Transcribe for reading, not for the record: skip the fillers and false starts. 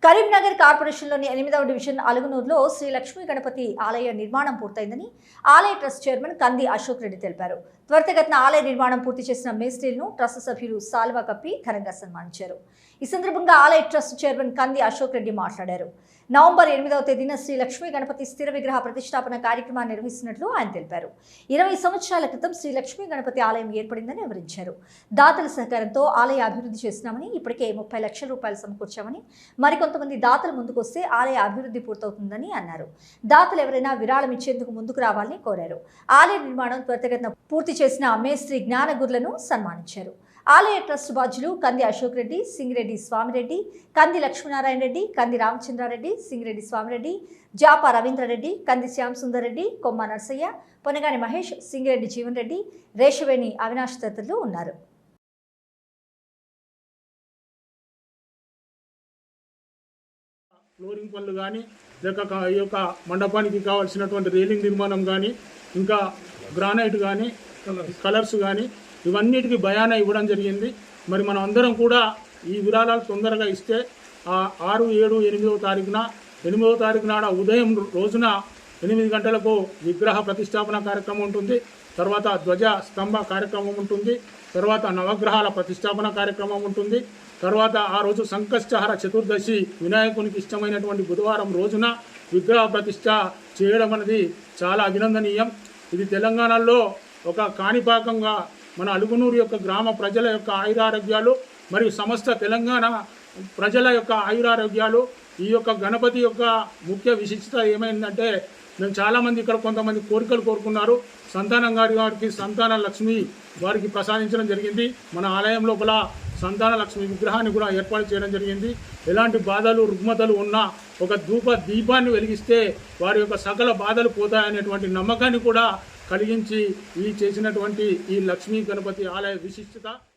కరీంనగర్ కార్పొరేషన్లోని 8వ డివిజన్ అలుగునూరులో శ్రీ లక్ష్మీ గణపతి ఆలయ నిర్మాణం పూర్తయిందని ఆలయ ట్రస్ట్ చైర్మన్ కంది అశోక్ రెడ్డి తెలిపారు. త్వరితగతిన ఆలయ నిర్మాణం పూర్తి చేసిన మేస్త్రీలను ట్రస్ట్ సభ్యులు సాల్వా కప్పి ఘనంగా సన్మానించారు. ఈ సందర్భంగా ఆలయ ట్రస్ట్ చైర్మన్ కంది అశోక్ రెడ్డి మాట్లాడారు. నవంబర్ 8వ తేదీన శ్రీ లక్ష్మీ గణపతి స్థిర విగ్రహ ప్రతిష్టాపన కార్యక్రమాన్ని నిర్వహిస్తున్నట్లు ఆయన తెలిపారు. 20 సంవత్సరాల క్రితం శ్రీ లక్ష్మీ గణపతి ఆలయం ఏర్పడిందని వివరించారు. దాతల సహకారంతో ఆలయ అభివృద్ధి చేస్తున్నామని, ఇప్పటికే 30 లక్షల రూపాయలు సమకూర్చామని, మరికొంతమంది దాతలు ముందుకొస్తే ఆలయ అభివృద్ధి పూర్తవుతుందని అన్నారు. దాతలు ఎవరైనా విరాళం ఇచ్చేందుకు ముందుకు రావాలని కోరారు. ఆలయ నిర్మాణం త్వరితగతిన పూర్తి చేసిన మేస్త్రి జ్ఞానగుర్లను సన్మానించారు. ఆలయ ట్రస్ట్ బాధ్యులు కంది అశోక్ రెడ్డి, సింగిరెడ్డి స్వామిరెడ్డి, కంది లక్ష్మీనారాయణ రెడ్డి, కంది రామచంద్రారెడ్డి, సింగిరెడ్డి స్వామిరెడ్డి, జాపా రవీంద్రరెడ్డి, కంది శ్యామ్ సుందర్ రెడ్డి, కొమ్మ నర్సయ్య, పొనగాని మహేష్, సింగిరెడ్డి జీవన్ రెడ్డి, రేషవేణి అవినాష్ తదితరులు ఉన్నారు. ఫ్లోరింగ్ పనులు కానీ, లేక ఈ యొక్క మండపానికి కావాల్సినటువంటి రైలింగ్ నిర్మాణం కానీ, ఇంకా గ్రానైట్ కానీ, కలర్స్ కానీ, ఇవన్నిటికీ బయానా ఇవ్వడం జరిగింది. మరి మనం అందరం కూడా ఈ విరాళాలు తొందరగా ఇస్తే 6, 7, 8వ తారీఖున 8వ తారీఖు నాడ ఉదయం రోజున 8 గంటలకు విగ్రహ ప్రతిష్టాపన కార్యక్రమం ఉంటుంది. తర్వాత ధ్వజ స్తంభ కార్యక్రమం ఉంటుంది. తర్వాత నవగ్రహాల ప్రతిష్టాపన కార్యక్రమం ఉంటుంది. తర్వాత ఆ రోజు సంకష్టహర చతుర్దశి, వినాయకునికి ఇష్టమైనటువంటి బుధవారం రోజున విగ్రహ ప్రతిష్ట చేయడం అనేది చాలా అభినందనీయం. ఇది తెలంగాణలో ఒక కాణిపాకంగా మన అలుగునూరు యొక్క గ్రామ ప్రజల యొక్క ఆయురారోగ్యాలు మరియు సమస్త తెలంగాణ ప్రజల యొక్క ఆయురారోగ్యాలు. ఈ యొక్క గణపతి యొక్క ముఖ్య విశిష్టత ఏమైందంటే, మేము చాలామంది ఇక్కడ కొంతమంది కోరికలు కోరుకున్నారు. సంతానం వారికి సంతాన లక్ష్మి వారికి ప్రసాదించడం జరిగింది. మన ఆలయం లోపల సంతాన లక్ష్మి విగ్రహాన్ని కూడా ఏర్పాటు చేయడం జరిగింది. ఎలాంటి బాధలు రుగ్మతలు ఉన్నా ఒక దీపాన్ని వెలిగిస్తే వారి యొక్క సకల బాధలు పోతాయనేటువంటి నమ్మకాన్ని కూడా కలిగించి ఈ చేసినటువంటి ఈ లక్ష్మీ గణపతి ఆలయ విశిష్టత